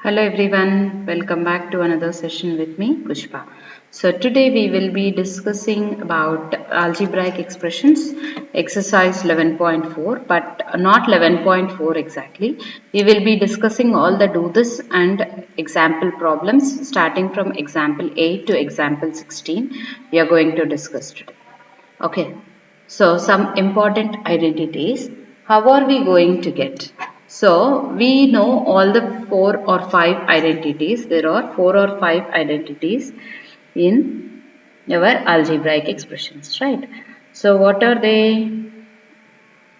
Hello everyone, welcome back to another session with me, Pushpa. So today we will be discussing about algebraic expressions, exercise 11.4, but not 11.4 exactly. We will be discussing all the do this and example problems starting from example 8 to example 16. We are going to discuss today. Okay, so some important identities. How are we going to get? So we know all the four or five identities. There are four or five identities in our algebraic expressions, right? So what are they?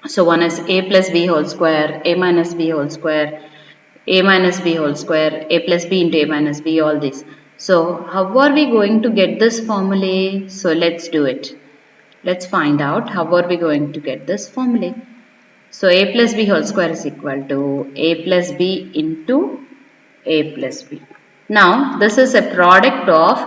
So one is a plus b whole square, a minus b whole square, a minus b whole square, a plus b into a minus b, all this. So how are we going to get this formulae? So let's do it. Let's find out how are we going to get this formula. So a plus b whole square is equal to a plus b into a plus b. Now this is a product of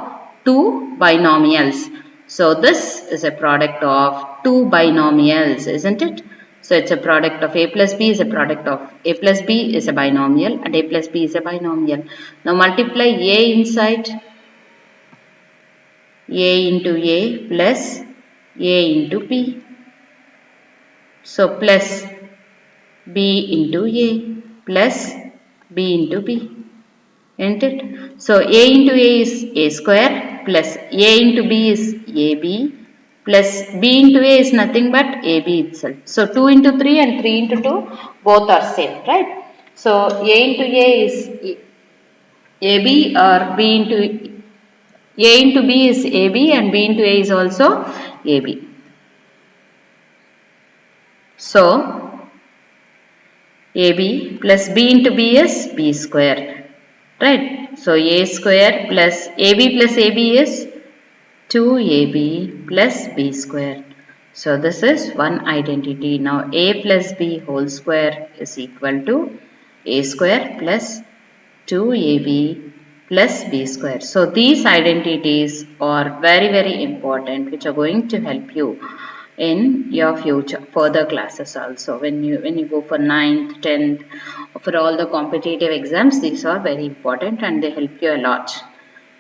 two binomials. So this is a product of two binomials, isn't it? So it's a product of a plus b is a product of a plus b is a binomial and a plus b is a binomial. Now multiply a inside a into a plus a into b. So plus b into a plus b into b, isn't it? So a into a is a square plus a into b is ab plus b into a is nothing but ab itself. So 2 into 3 and 3 into 2 both are same, right? So a into a is ab or b into a into b is ab and b into a is also ab. So AB plus B into B is B square, right? So A square plus AB plus AB is 2AB plus B square. So this is one identity. Now A plus B whole square is equal to A square plus 2AB plus B square. So these identities are very important, which are going to help you in your future further classes also. When you go for 9th, 10th, for all the competitive exams, these are very important and they help you a lot.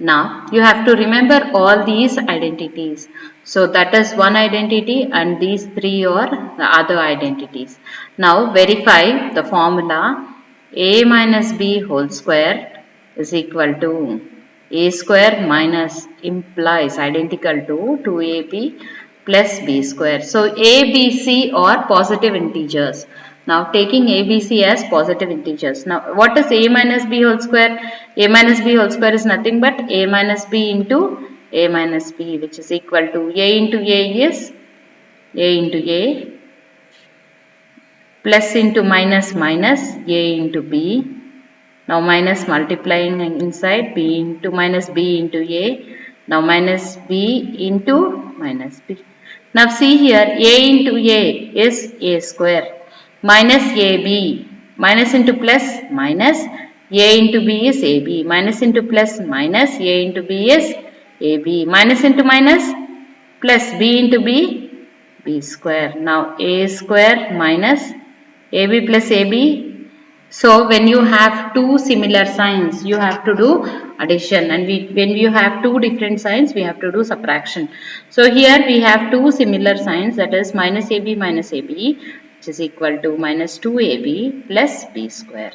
Now you have to remember all these identities. So that is one identity and these three are the other identities. Now verify the formula. A minus b whole square is equal to a square minus implies identical to 2ab plus b square. So a, b, c are positive integers. Now taking a, b, c as positive integers. Now what is a minus b whole square? A minus b whole square is nothing but a minus b into a minus b, which is equal to a into a is a into a plus into minus minus a into b. Now minus multiplying inside b into minus b into a. Now minus b into minus b. Now see here, a into a is a square minus ab. Minus into plus minus a into b is ab. Minus into plus minus a into b is ab. Minus into minus plus b into b, b square. Now a square minus ab plus ab. So when you have two similar signs, you have to do addition, and when you have two different signs, we have to do subtraction. So here we have two similar signs, that is minus ab, which is equal to minus 2ab plus b square.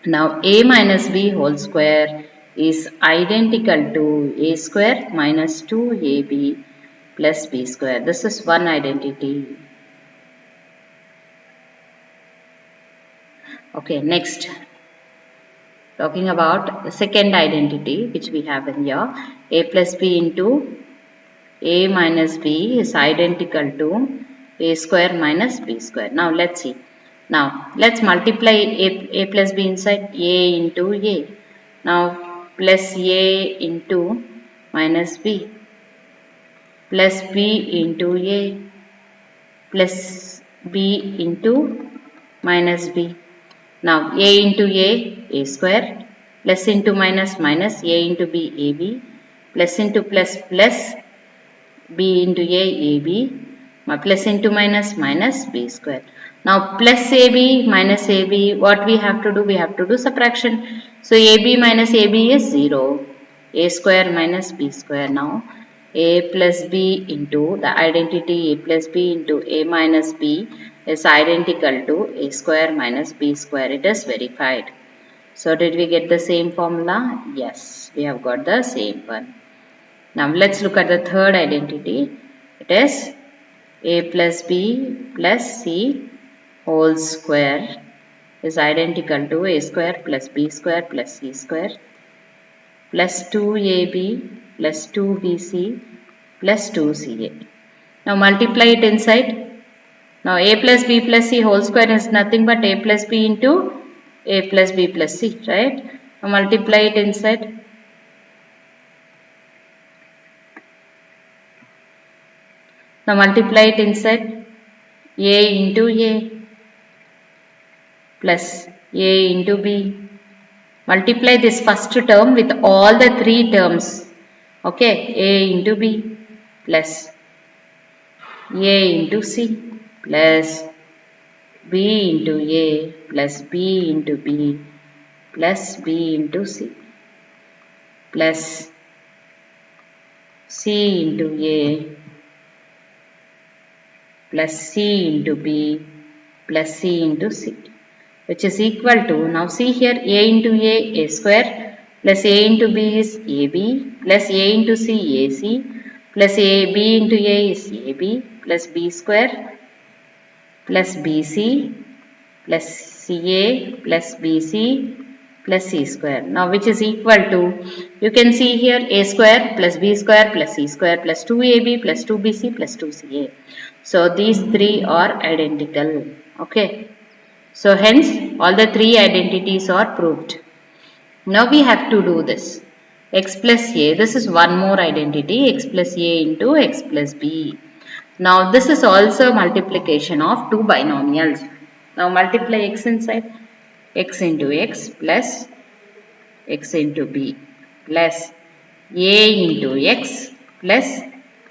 Now a minus b whole square is identical to a square minus 2ab plus b square. This is one identity. Okay, next, talking about the second identity which we have in here, a plus b into a minus b is identical to a square minus b square. Now let's see. Now let's multiply a plus b inside a into a. Now plus a into minus b plus b into a plus b into minus b. Now a into a square plus into minus minus a into b ab plus into plus plus b into a ab Plus into minus minus b square. Now plus ab minus ab, what we have to do? We have to do subtraction. So ab minus ab is 0. A square minus b square. Now a plus b into the identity a plus b into a minus b is identical to a square minus b square. It is verified. So did we get the same formula? Yes, we have got the same one. Now let's look at the third identity. It is a plus b plus c whole square is identical to a square plus b square plus c square plus 2ab plus 2bc plus 2ca. Now multiply it inside. Now a plus b plus c whole square is nothing but a plus b into a plus b plus c, right? Now multiply it inside. Now multiply it inside. A into a plus a into b. Multiply this first term with all the three terms. Okay, a into b plus a into c plus b into a plus b into b plus b into c plus c into a plus c into b plus c into c, which is equal to, now see here, a into a square plus a into b is ab plus a into c ac plus a b into a is ab plus b square plus bc plus ca plus bc plus c square. Now which is equal to, you can see here, a square plus b square plus c square plus 2ab plus 2bc plus 2ca. So these three are identical. Okay. So hence all the three identities are proved. Now we have to do this. X plus a, this is one more identity, x plus a into x plus b. Now this is also multiplication of two binomials. Now multiply x inside. X into x plus x into b plus a into x plus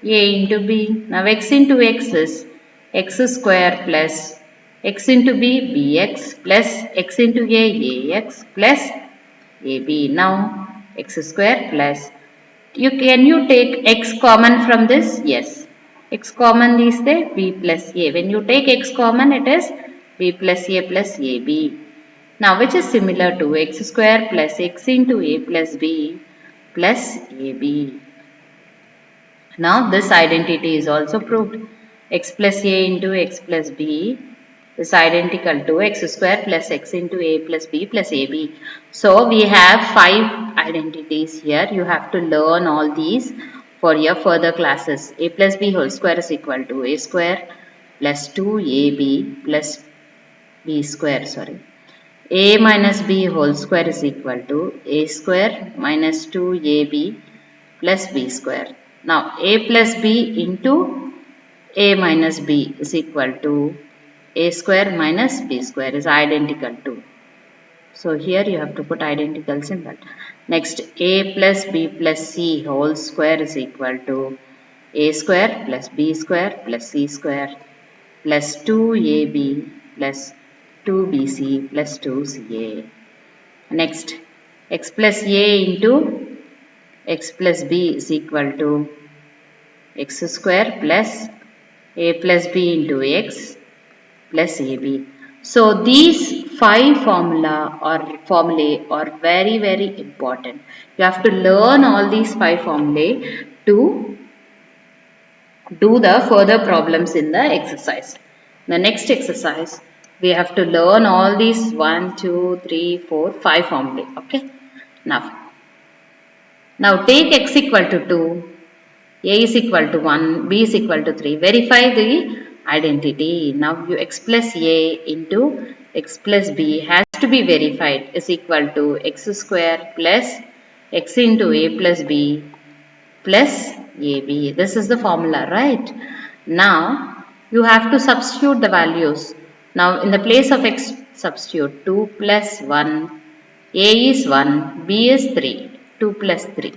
a into b. Now x into x is x square plus x into b bx plus x into a ax plus ab. Now x square plus, can you take x common from this? Yes. X common is there, b plus a. When you take x common, it is b plus a plus ab. Now which is similar to x square plus x into a plus b plus ab. Now this identity is also proved. X plus a into x plus b is identical to x square plus x into a plus b plus ab. So we have 5 identities here. You have to learn all these for your further classes. A plus b whole square is equal to a square plus 2ab plus b square, a minus b whole square is equal to a square minus 2ab plus b square. Now a plus b into a minus b is equal to a square minus b square is identical to. So here you have to put identical symbol. Next, a plus b plus c whole square is equal to a square plus b square plus c square plus 2ab plus 2bc plus 2ca. Next, x plus a into x plus b is equal to x square plus a plus b into x plus ab. So these 5 formulae are very very important. You have to learn all these 5 formulae to do the further problems in the exercise. The next exercise, we have to learn all these 1, 2, 3, 4, 5 formulae. Okay. Now take x equal to 2, a is equal to 1, b is equal to 3. Verify the identity. Now you x plus a into x plus b has to be verified is equal to x square plus x into a plus b plus ab. This is the formula, right? Now you have to substitute the values. Now in the place of x, substitute 2 plus 1, a is 1, b is 3, 2 plus 3.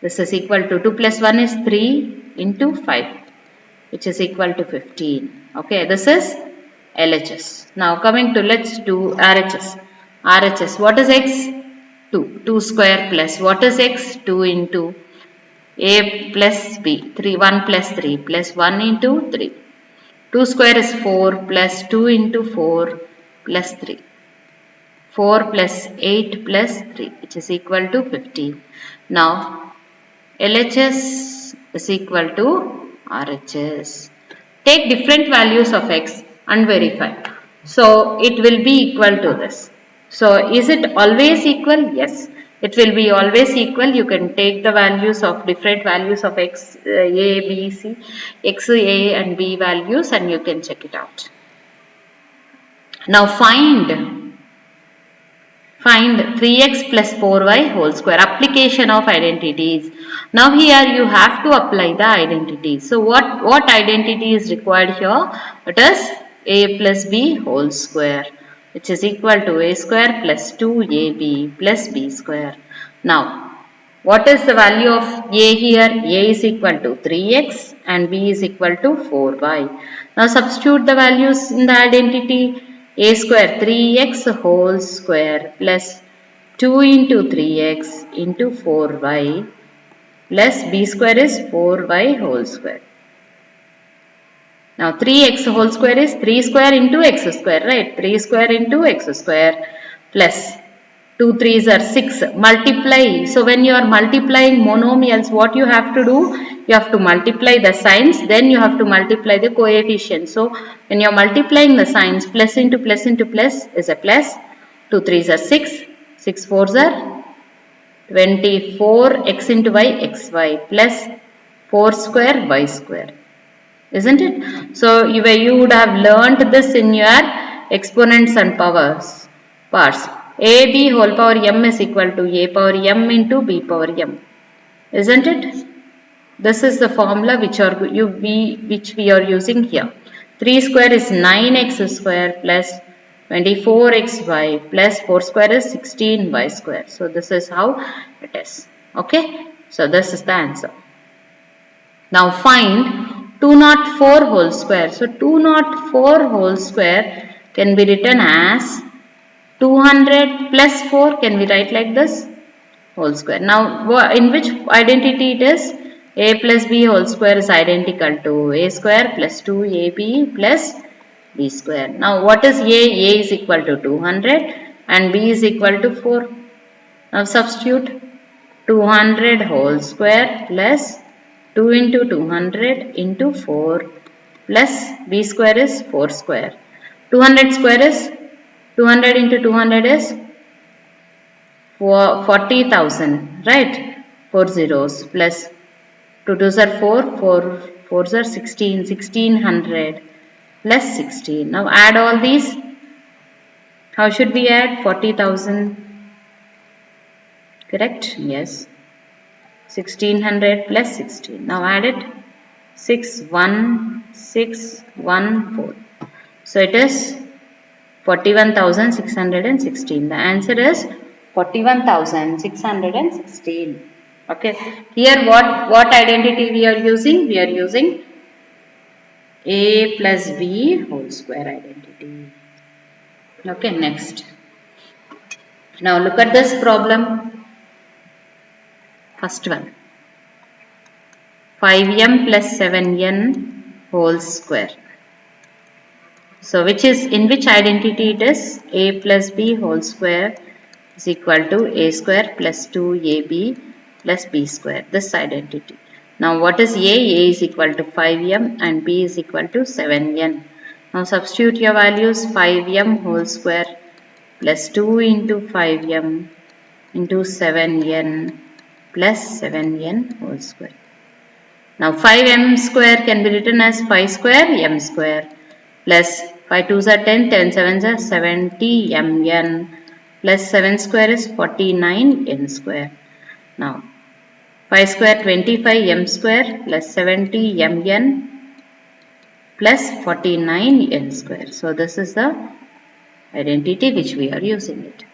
This is equal to 2 plus 1 is 3 into 5. which is equal to 15. Okay, this is LHS. Now coming to, let's do RHS. RHS, what is X? 2. 2 square plus, what is X? 2 into A plus B, 3, 1 plus 3 plus 1 into 3. 2 square is 4 plus 2 into 4 plus 3. 4 plus 8 plus 3, which is equal to 15. Now LHS is equal to RHS. Take different values of X and verify. So it will be equal to this. So is it always equal? Yes. It will be always equal. You can take the values of different values of X, A, B, C, X, A and B values, and you can check it out. Now find 3x plus 4y whole square. Application of identities. Now here you have to apply the identities. So what identity is required here? It is a plus b whole square, which is equal to a square plus 2ab plus b square. Now what is the value of a here? A is equal to 3x and b is equal to 4y. Now substitute the values in the identity. A square 3x whole square plus 2 into 3x into 4y plus b square is 4y whole square. Now 3x whole square is 3 square into x square, right? 3 square into x square plus 2 3s are 6. Multiply. So when you are multiplying monomials, what you have to do? You have to multiply the signs, then you have to multiply the coefficients. So when you are multiplying the signs, plus into plus into plus is a plus. 2 3s are 6. 6 4s are 24 x into y xy plus 4 square y square. Isn't it? So you would have learnt this in your exponents and parts. AB whole power m is equal to a power m into b power m. Isn't it? This is the formula which we are using here. 3 square is 9x square plus 24xy plus 4 square is 16y square. So this is how it is. Okay. So this is the answer. Now find 204 whole square. So 204 whole square can be written as 200 plus 4, can we write like this? Whole square. Now in which identity it is? A plus b whole square is identical to a square plus 2ab plus b square. Now what is a? A is equal to 200 and b is equal to 4. Now substitute 200 whole square plus 2 into 200 into 4 plus b square is 4 square. 200 square is 200 into 200 is 40,000, right? 4 zeros plus 2 2s are 4, 4 4s are 16, 1600 plus 16. Now add all these. How should we add? 40,000. Correct? Yes. 1600 plus 16. Now add it. 61614. So it is 41,616. The answer is 41,616. Okay. Here what identity we are using? We are using a plus b whole square identity. Okay. Next. Now look at this problem. First one. 5m plus 7n whole square. So in which identity it is? A plus b whole square is equal to a square plus 2ab plus b square. This identity. Now what is a? A is equal to 5m and b is equal to 7n. Now substitute your values. 5m whole square plus 2 into 5m into 7n plus 7n whole square. Now 5m square can be written as 5 square m square plus 5 2s are 10, 10 7s are 70 mn plus 7 square is 49 n square. Now 5 square 25 m square plus 70 mn plus 49 n square. So this is the identity which we are using it.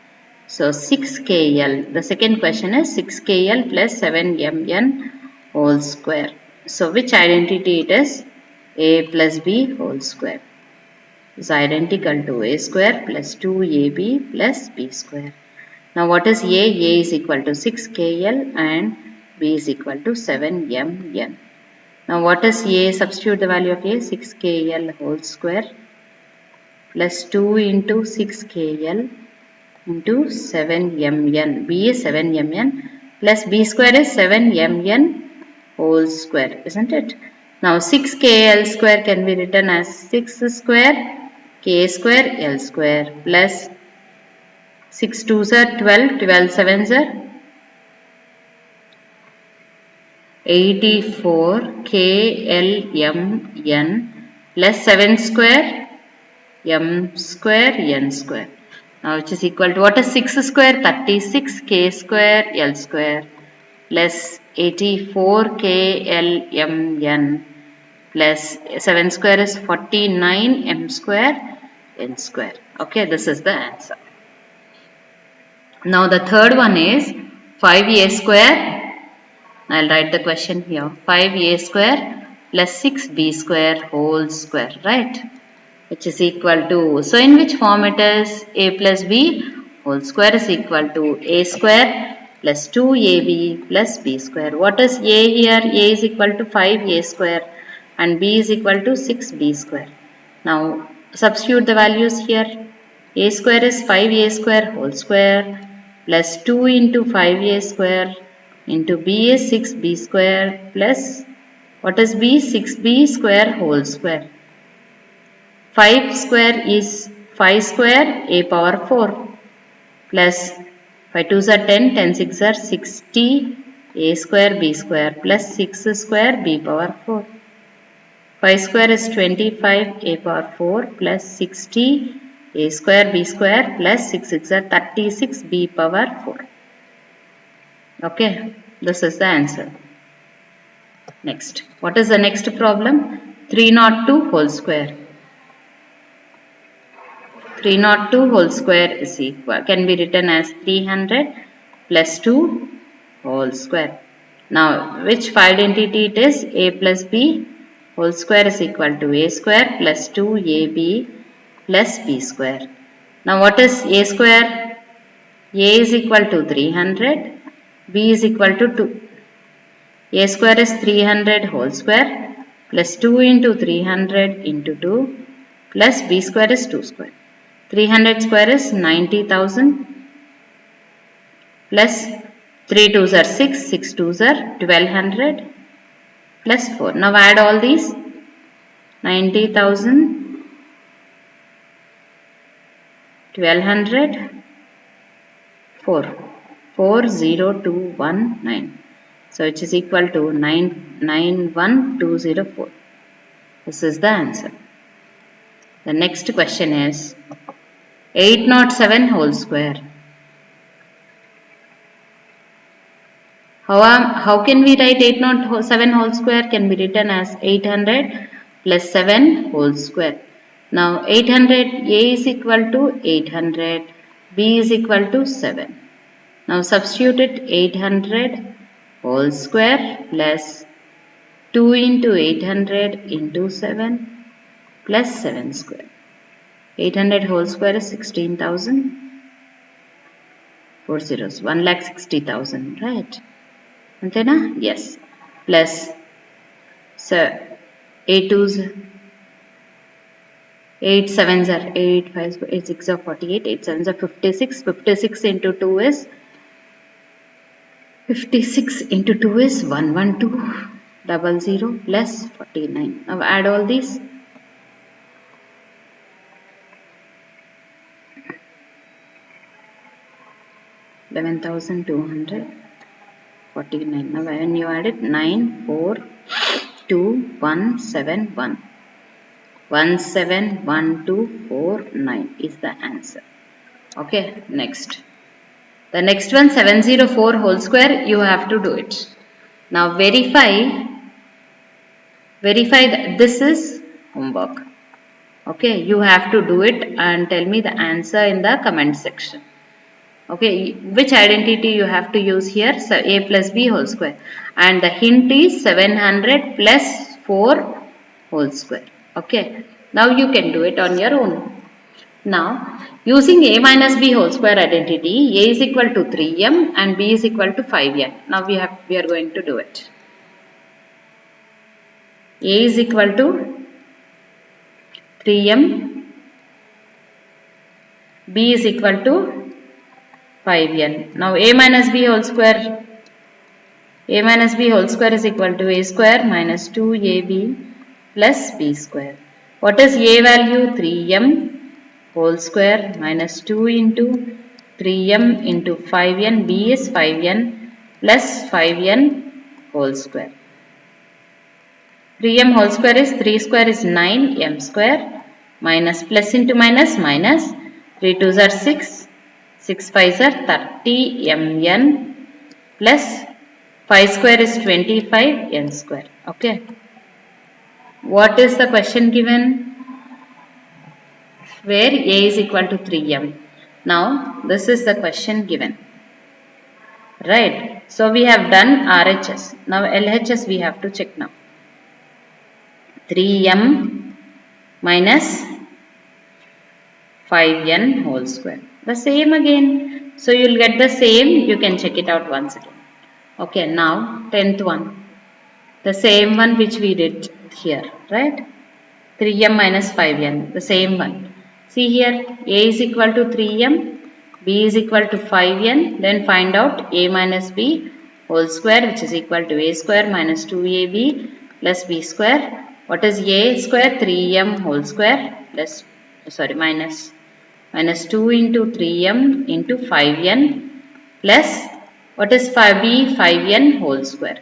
So 6kl, the second question is 6kl plus 7mn whole square. So which identity it is? a plus b whole square is identical to a square plus 2ab plus b square. Now what is a? A is equal to 6kl and b is equal to 7mn. Now what is a? Substitute the value of a, 6kl whole square plus 2 into 6kl into 7mn. B is 7mn plus b square is 7mn whole square, isn't it? Now 6kl square can be written as 6 square k square l square plus 6 2s are 12, 12 7s are 84 klmn plus 7 square m square n square. Now which is equal to, what is 6 square? 36 k square l square plus 84 klmn plus 7 square is 49 m square n square. Okay, this is the answer. Now the third one is 5a square. I'll write the question here. 5a square plus 6b square whole square, right? Which is equal to, so in which form it is? A plus b whole square is equal to a square plus 2ab plus b square. What is a here? A is equal to 5a square and b is equal to 6b square. Now substitute the values here. A square is 5a square whole square plus 2 into 5a square into b is 6b square plus, what is b? 6b square whole square. 5 square is 5 square a power 4 plus 5 2s are 10, 10 6 are 60 a square b square plus 6 square b power 4. 5 square is 25 a power 4 plus 60 a square b square plus 6 6 are 36 b power 4. Okay, this is the answer. Next, what is the next problem? 302 whole square. 302 whole square is equal, can be written as 300 plus 2 whole square. Now which identity it is? A plus b whole square is equal to a square plus 2ab plus b square. Now what is a square? A is equal to 300, b is equal to 2. A square is 300 whole square plus 2 into 300 into 2 plus b square is 2 square. 300 square is 90,000 plus 3 2s are 6, 6 2s are 1200 plus 4. Now add all these. 90,000, 1200, 4, 40219. So it is equal to 991204. This is the answer. The next question is 807 whole square. How can we write 807 whole square? Can be written as 800 plus 7 whole square. Now 800, a is equal to 800, b is equal to 7. Now substitute it. 800 whole square plus 2 into 800 into 7 plus 7 square. 800 whole square is 16,000. 4 zeros, 1,60,000, right? Antena? Yes. Plus, so 8 2s, 8 7s are 8, 5, 8 6 are 48, 8 7s are 56. 56 into 2 is 56 into 2 is 11200 plus 49. Now add all these. 11,249. Now when you add it, 942,171. 171249 is the answer. Okay, next. The next one, 704 whole square, you have to do it. Now verify that this is homework. Okay, you have to do it and tell me the answer in the comment section. Okay, which identity you have to use here? So a plus b whole square, and the hint is 700 plus 4 whole square. Okay. Now you can do it on your own. Now, using a minus b whole square identity, a is equal to 3m and b is equal to 5n. Now we are going to do it. A is equal to 3m, b is equal to 5n. Now a minus b whole square, a minus b whole square is equal to a square minus 2ab plus b square. What is a value? 3m whole square minus 2 into 3m into 5n, b is 5n plus 5n whole square. 3m whole square is 3 square is 9m square minus plus into minus minus 3 2s are 6, 6 5s are 30mn plus 5 square is 25n square. Okay. What is the question given? Where a is equal to 3m. Now this is the question given. Right. So we have done RHS. Now LHS we have to check now. 3m minus 5n whole square. The same again. So you will get the same. You can check it out once again. Okay. Now 10th one. The same one which we did here. Right. 3m minus 5n. The same one. See here. A is equal to 3m. B is equal to 5n. Then find out a minus b whole square, which is equal to a square minus 2ab plus b square. What is a square? 3m whole square plus, sorry, minus 2 into 3m into 5n plus, what is 5b? 5n whole square.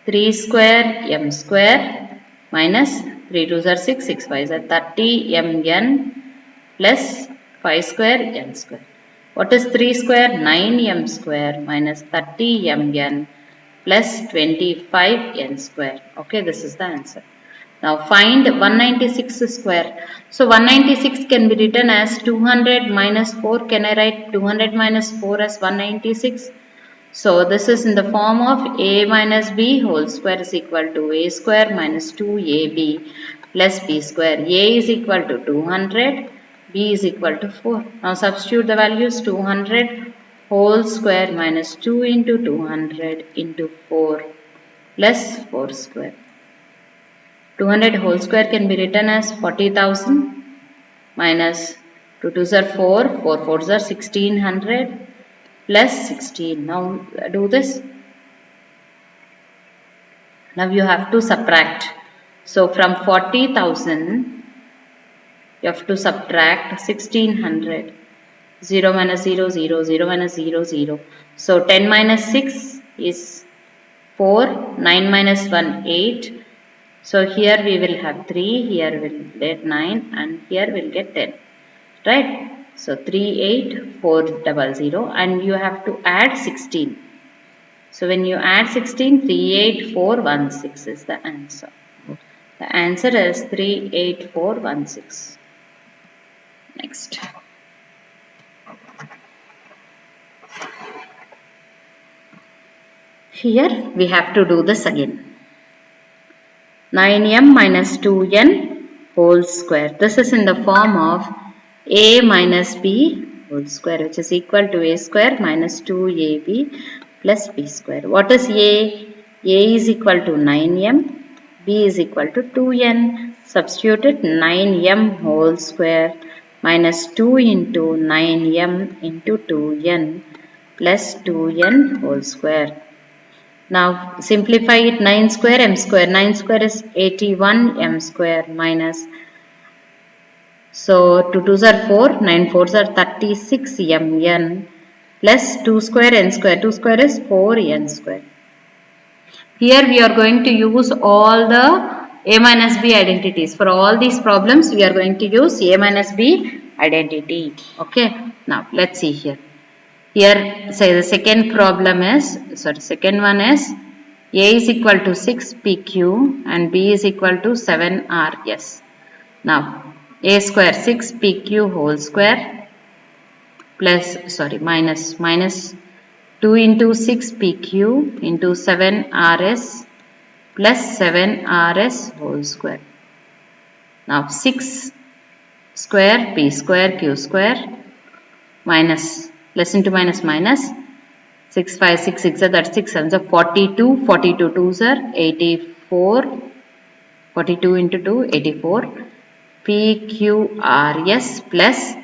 3 square m square minus 3 2s are 6, 6 5s are 30mn plus 5 square n square. What is 3 square? 9m square minus 30mn plus 25n square. Okay, this is the answer. Now find 196 square. So 196 can be written as 200 minus 4. Can I write 200 minus 4 as 196? So this is in the form of a minus b whole square is equal to a square minus 2ab plus b square. A is equal to 200, b is equal to 4. Now substitute the values. 200 whole square minus 2 into 200 into 4 plus 4 square. 200 whole square can be written as 40,000 minus 2 2s are 4, 4 4s are 1600 plus 16. Now do this. Now you have to subtract. So from 40,000 you have to subtract 1600. 0 minus 0, 0, 0 minus 0, 0. So 10 minus 6 is 4, 9 minus 1, 8. So here we will have 3, here we will get 9 and here we will get 10. Right? So 38400 and you have to add 16. So when you add 16, 38416 is the answer. The answer is 38416. Next. Here we have to do this again. 9m minus 2n whole square. This is in the form of a minus b whole square, which is equal to a square minus 2ab plus b square. What is a? A is equal to 9m, b is equal to 2n. Substitute it. 9m whole square minus 2 into 9m into 2n plus 2n whole square. Now simplify it. 9 square m square. 9 square is 81 m square minus, so 2 2s are 4, 9 4s are 36 mn plus 2 square n square. 2 square is 4n square. Here we are going to use all the a minus b identities. For all these problems we are going to use a minus b identity. Okay. Now let's see here. Here say the second problem is, second one is a is equal to 6 pq and b is equal to 7rs. Now a square 6 pq whole square plus minus 2 into 6 pq into 7 rs plus 7rs whole square. Now 6 square p square q square minus plus into minus minus 6 5 6 6 that's 6 7 so 42 42 2s are 84 42 into 2 84 PQRS plus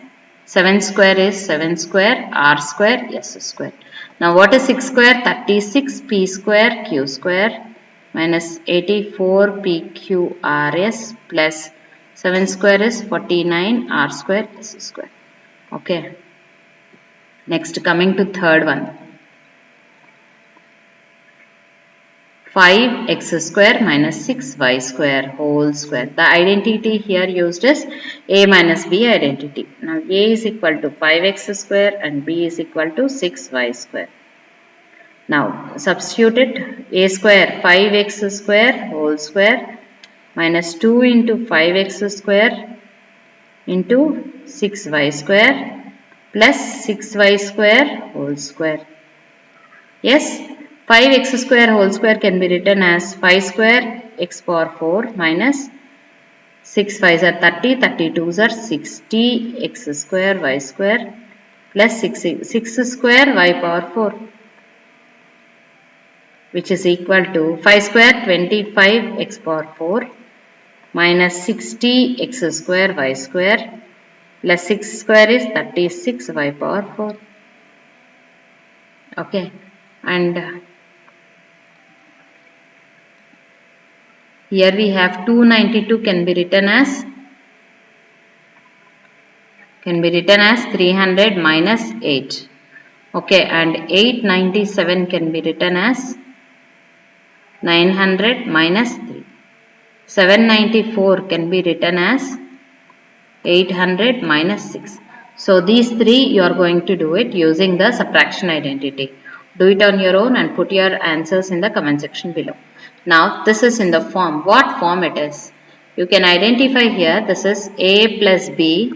7 square is 7 square R square S square. Now what is 6 square? 36 P square Q square minus 84 PQRS plus 7 square is 49 R square S square. Okay. Next coming to third one. 5x square minus 6y square whole square. The identity here used is a minus b identity. Now a is equal to 5x square and b is equal to 6y square. Now substitute it. A square 5x square whole square minus 2 into 5x square into 6y square plus 6y square whole square. Yes, 5x square whole square can be written as 5 square x power 4 minus 6 5s are 30, 32s are 60 x square y square plus 6 square y power 4, which is equal to 5 square 25 x power 4 minus 60 x square y square plus 6 square is 36 y power 4. Okay, and here we have 292 can be written as 300 minus 8. Okay, and 897 can be written as 900 minus 3. 794 can be written as 800 minus 6. So these three you are going to do it using the subtraction identity. Do it on your own and put your answers in the comment section below. Now this is in the form. What form it is? You can identify here this is a plus b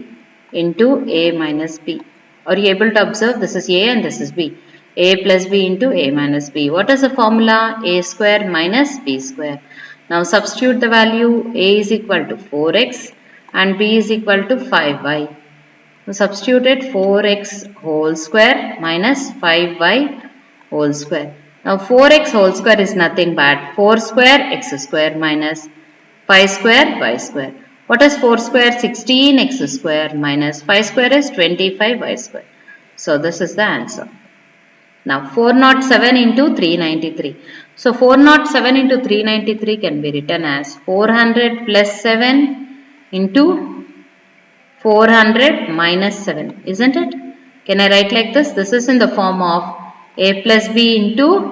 into a minus b. Are you able to observe this is a and this is b? A plus b into a minus b. What is the formula? A square minus b square. Now substitute the value. A is equal to 4x and b is equal to 5y. So substitute it 4x whole square minus 5y whole square. Now 4x whole square is nothing but 4 square x square minus 5 square y square. What is 4 square? 16x square minus 5 square is 25y square. So this is the answer. Now 407 into 393. So 407 into 393 can be written as 400 plus 7 into 400 minus 7, isn't it? Can I write like this? This is in the form of a plus b into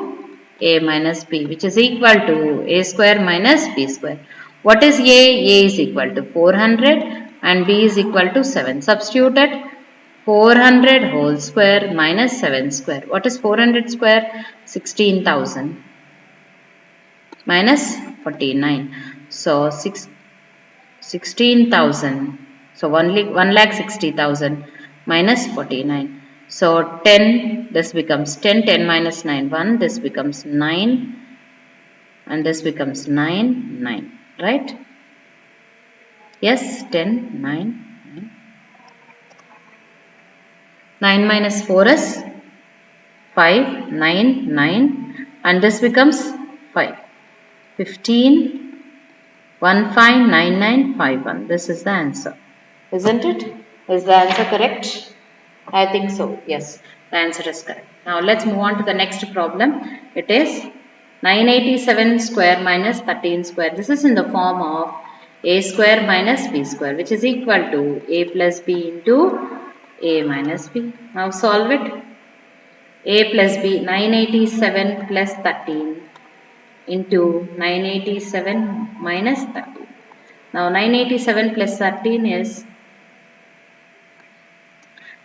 a minus b, which is equal to a square minus b square. What is a? A is equal to 400 and b is equal to 7. Substitute it. 400 whole square minus 7 square. What is 400 square? 16,000 minus 49. So 16,000. So 1,60,000 minus 49. So 10, this becomes 10, 10 minus 9, 1, this becomes 9 and this becomes 9, 9, right? Yes, 10, 9, 9. 9 minus 4 is 5, 9, 9 and this becomes 5. 15, 159951. This is the answer. Isn't it? Is the answer correct? I think so. Yes, the answer is correct. Now let's move on to the next problem. It is 987 square minus 13 square. This is in the form of a square minus b square, which is equal to a plus b into a minus b. Now solve it. A plus b, 987 plus 13 into 987 minus 13. Now 987 plus 13 is,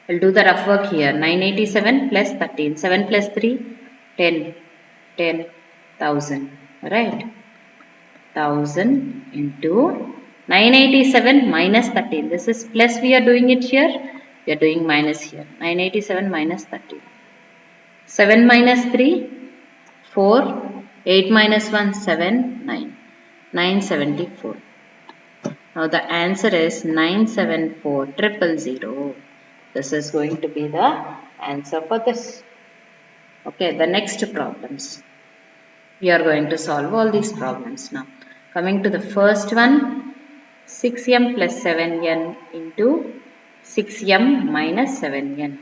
we'll do the rough work here. 987 plus 13. 7 plus 3, 10. 10,000. Right? 1000 into 987 minus 13. This is plus we are doing it here. We are doing minus here. 987 minus 13. 7 minus 3, 4. 8 minus 1, 7, 9. 974. Now the answer is 974,000. This is going to be the answer for this. Okay, the next problems. We are going to solve all these problems now. Coming to the first one, 6m plus 7n into 6m minus 7n,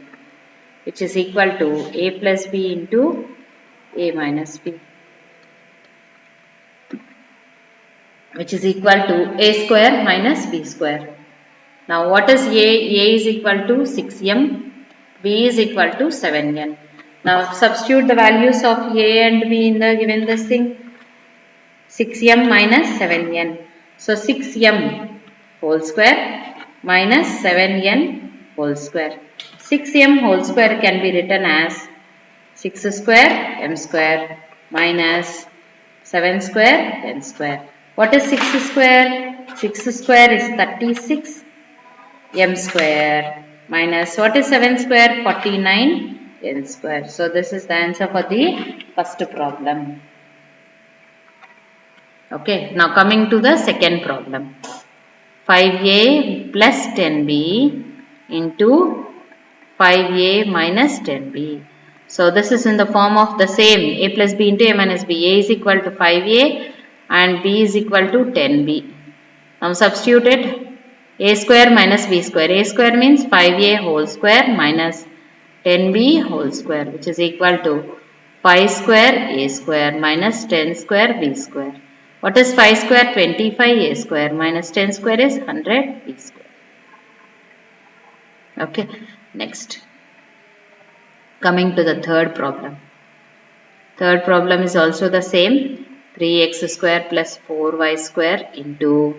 which is equal to a plus b into a minus b, which is equal to a square minus b square. Now what is a? A is equal to 6m, b is equal to 7n. Now substitute the values of a and b in the given this thing. 6m minus 7n. So 6m whole square minus 7n whole square. 6m whole square can be written as 6 square m square minus 7 square n square. What is 6 square? 6 square is 36 m square minus what is 7 square? 49 n square. So this is the answer for the first problem. Okay, now coming to the second problem. 5a plus 10b into 5a minus 10b. So this is in the form of the same a plus b into a minus b. A is equal to 5a and b is equal to 10b. Now substitute it. A square minus b square. A square means 5a whole square minus 10b whole square, which is equal to 5 square a square minus 10 square b square. What is 5 square? 25 a square minus 10 square is 100 b square. Okay, next. Coming to the third problem. Third problem is also the same. 3x square plus 4y square into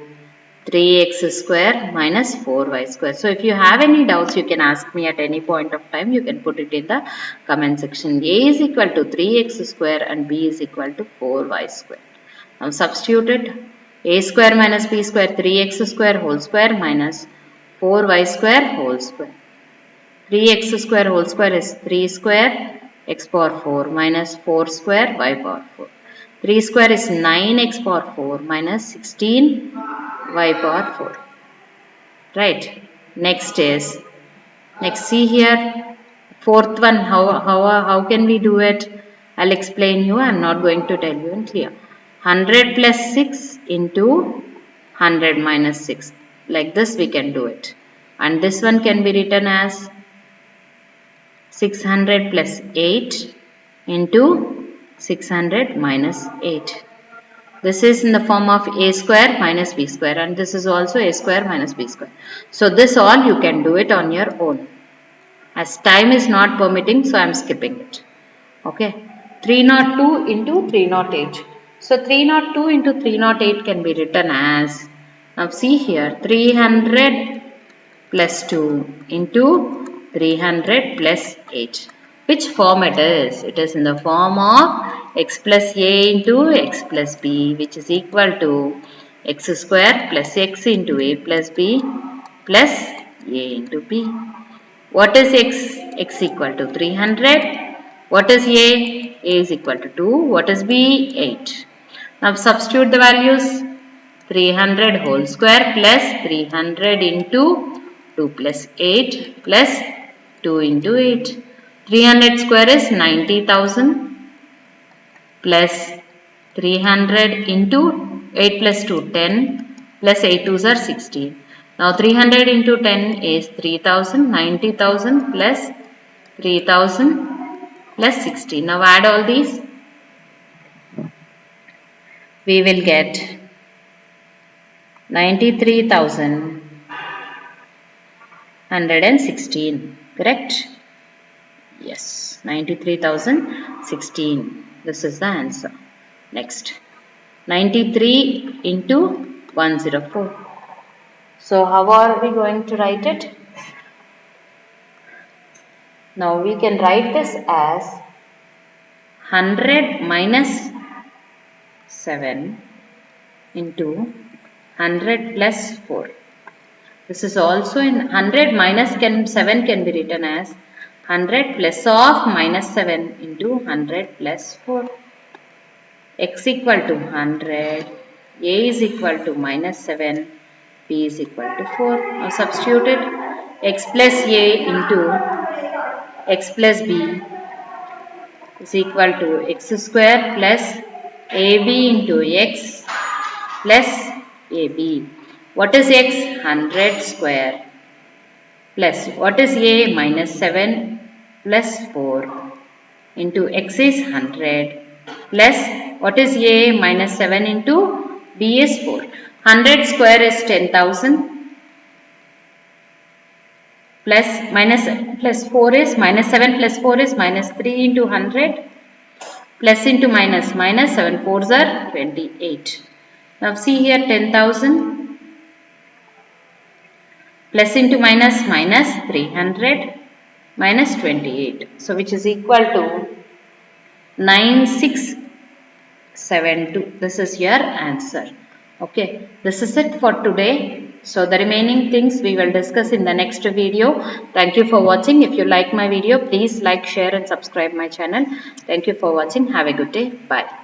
3x square minus 4y square. So if you have any doubts, you can ask me at any point of time. You can put it in the comment section. A is equal to 3x square and b is equal to 4y square. Now substitute it. A square minus b square, 3x square whole square minus 4y square whole square. 3x square whole square is 3 square x power 4 minus 4 square y power 4. 3 square is 9x power 4 minus 16 y power 4. Right. Next see here, fourth one, how can we do it? I'll explain you. I'm not going to tell you in here. 100 plus 6 into 100 minus 6. Like this we can do it. And this one can be written as 600 plus 8 into 600 minus 8. This is in the form of a square minus b square, and this is also a square minus b square. So this all you can do it on your own. As time is not permitting, so I am skipping it. Okay. 302 into 308. So 302 into 308 can be written as, now see here, 300 plus 2 into 300 plus 8. Which form it is? It is in the form of x plus a into x plus b, which is equal to x square plus x into a plus b plus a into b. What is x? X equal to 300. What is a? A is equal to 2. What is b? 8. Now substitute the values. 300 whole square plus 300 into 2 plus 8 plus 2 into 8. 300 square is 90,000 plus 300 into 8 plus 2, 10 plus 8 2s are 16. Now 300 into 10 is 3000, 90,000 plus 3000 plus 16. Now add all these. We will get 93,116. Correct? Yes, 93,016. This is the answer. Next, 93 into 104. So how are we going to write it? Now we can write this as 100 minus 7 into 100 plus 4. This is also in 100 minus 7 can be written as 100 plus of minus 7 into 100 plus 4. x equal to 100, a is equal to minus 7, b is equal to 4. Now substitute it. X plus a into x plus b is equal to x square plus ab into x plus ab. What is x? 100 square plus what is a? Minus 7 plus 4 into x is 100 plus what is a? Minus 7 into b is 4. 100 square is 10,000 plus minus plus 4 is minus 7 plus 4 is minus 3 into 100 plus into minus 7 4s are 28. Now see here 10,000 plus into minus 300 minus 28. So which is equal to 9672. This is your answer. Okay, this is it for today. So the remaining things we will discuss in the next video. Thank you for watching. If you like my video, please like, share and subscribe my channel. Thank you for watching. Have a good day. Bye.